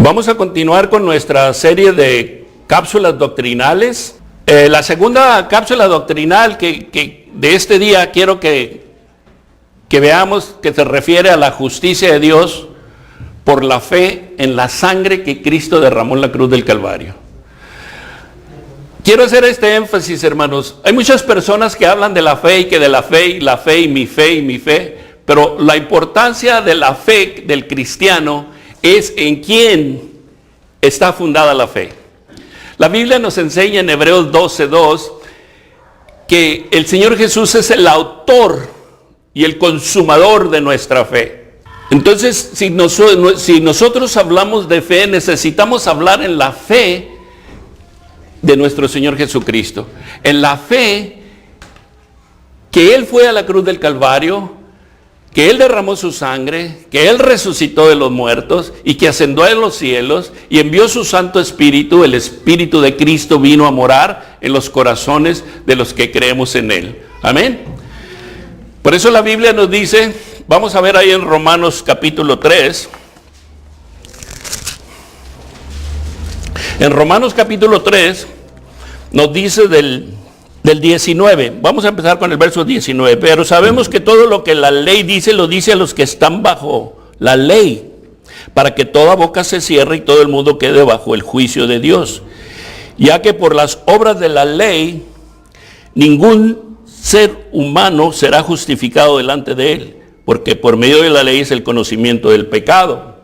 Vamos a continuar con nuestra serie de cápsulas doctrinales. La segunda cápsula doctrinal que de este día quiero que veamos, que se refiere a la justicia de Dios por la fe en la sangre que Cristo derramó en la cruz del Calvario. Quiero hacer este énfasis, hermanos. Hay muchas personas que hablan de la fe y que de la fe y la fe y mi fe, pero la importancia de la fe del cristiano es en quién está fundada la fe. La Biblia nos enseña en Hebreos 12:2 que el Señor Jesús es el autor y el consumador de nuestra fe. Entonces, si nosotros hablamos de fe, necesitamos hablar en la fe de nuestro Señor Jesucristo. En la fe que Él fue a la cruz del Calvario, que Él derramó su sangre, que Él resucitó de los muertos y que ascendió a los cielos y envió su Santo Espíritu. El Espíritu de Cristo vino a morar en los corazones de los que creemos en Él. Amén. Por eso la Biblia nos dice, vamos a ver ahí en Romanos capítulo 3. En Romanos capítulo 3 nos dice del 19, vamos a empezar con el verso 19, pero sabemos que todo lo que la ley dice, lo dice a los que están bajo la ley, para que toda boca se cierre y todo el mundo quede bajo el juicio de Dios, ya que por las obras de la ley, ningún ser humano será justificado delante de él, porque por medio de la ley es el conocimiento del pecado.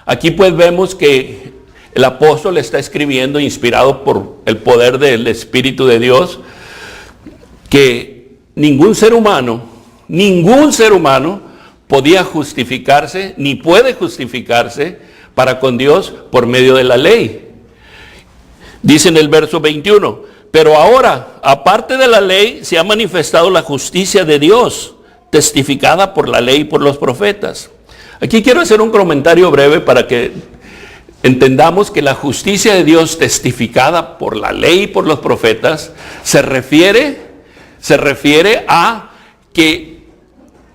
Aquí pues vemos que el apóstol está escribiendo, inspirado por el poder del Espíritu de Dios, que ningún ser humano podía justificarse, ni puede justificarse para con Dios por medio de la ley. Dice en el verso 21, pero ahora, aparte de la ley, se ha manifestado la justicia de Dios, testificada por la ley y por los profetas. Aquí quiero hacer un comentario breve para que entendamos que la justicia de Dios testificada por la ley y por los profetas se refiere a que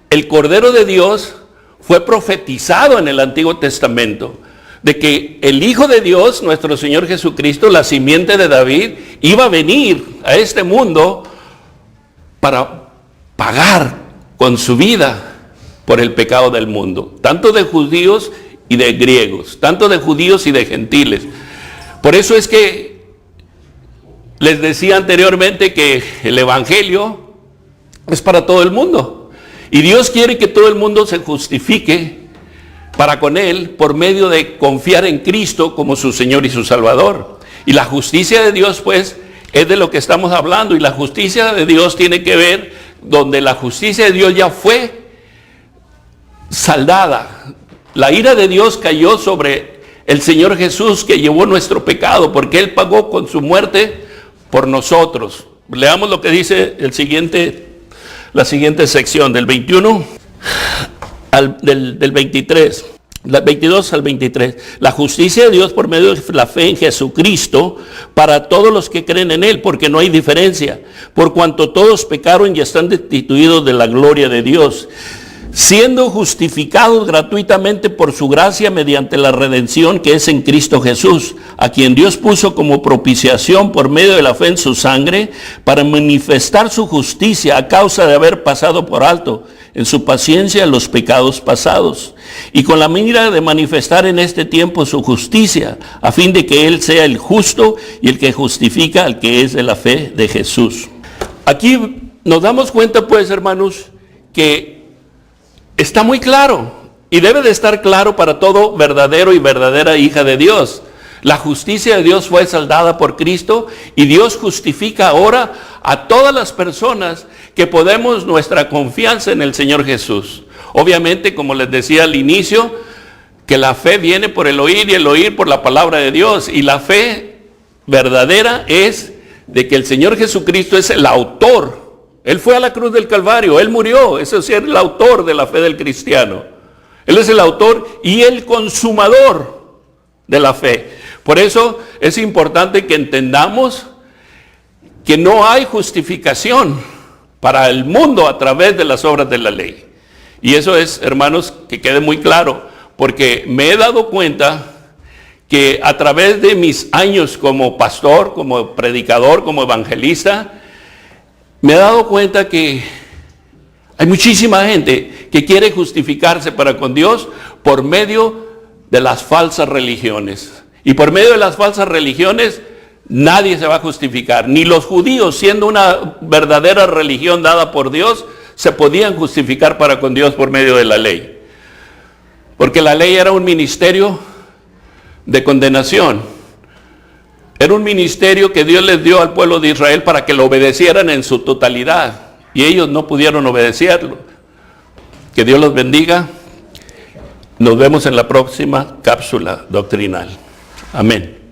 el Cordero de Dios fue profetizado en el Antiguo Testamento, de que el Hijo de Dios, nuestro Señor Jesucristo, la simiente de David, iba a venir a este mundo para pagar con su vida por el pecado del mundo, tanto de judíos y de griegos, tanto de judíos y de gentiles. Por eso es que les decía anteriormente que el Evangelio es para todo el mundo. Y Dios quiere que todo el mundo se justifique para con Él por medio de confiar en Cristo como su Señor y su Salvador. Y la justicia de Dios, pues, es de lo que estamos hablando. Y la justicia de Dios tiene que ver donde la justicia de Dios ya fue saldada. La ira de Dios cayó sobre el Señor Jesús, que llevó nuestro pecado, porque Él pagó con su muerte por nosotros. Leamos lo que dice la siguiente sección, del 21 del 23, 22 al 23. La justicia de Dios por medio de la fe en Jesucristo para todos los que creen en Él, porque no hay diferencia, por cuanto todos pecaron y están destituidos de la gloria de Dios, siendo justificados gratuitamente por su gracia mediante la redención que es en Cristo Jesús, a quien Dios puso como propiciación por medio de la fe en su sangre, para manifestar su justicia a causa de haber pasado por alto en su paciencia los pecados pasados, y con la mira de manifestar en este tiempo su justicia, a fin de que Él sea el justo y el que justifica al que es de la fe de Jesús. Aquí nos damos cuenta, pues, hermanos, que está muy claro, y debe de estar claro para todo verdadero y verdadera hija de Dios. La justicia de Dios fue saldada por Cristo, y Dios justifica ahora a todas las personas que ponemos nuestra confianza en el Señor Jesús. Obviamente, como les decía al inicio, que la fe viene por el oír y el oír por la palabra de Dios. Y la fe verdadera es de que el Señor Jesucristo es el autor. Él fue a la cruz del Calvario, Él murió, ese es el autor de la fe del cristiano. Él es el autor y el consumador de la fe. Por eso es importante que entendamos que no hay justificación para el mundo a través de las obras de la ley. Y eso es, hermanos, que quede muy claro, porque me he dado cuenta que a través de mis años como pastor, como predicador, como evangelista, me he dado cuenta que hay muchísima gente que quiere justificarse para con Dios por medio de las falsas religiones. Y por medio de las falsas religiones nadie se va a justificar. Ni los judíos, siendo una verdadera religión dada por Dios, se podían justificar para con Dios por medio de la ley. Porque la ley era un ministerio de condenación. Era un ministerio que Dios les dio al pueblo de Israel para que lo obedecieran en su totalidad. Y ellos no pudieron obedecerlo. Que Dios los bendiga. Nos vemos en la próxima cápsula doctrinal. Amén.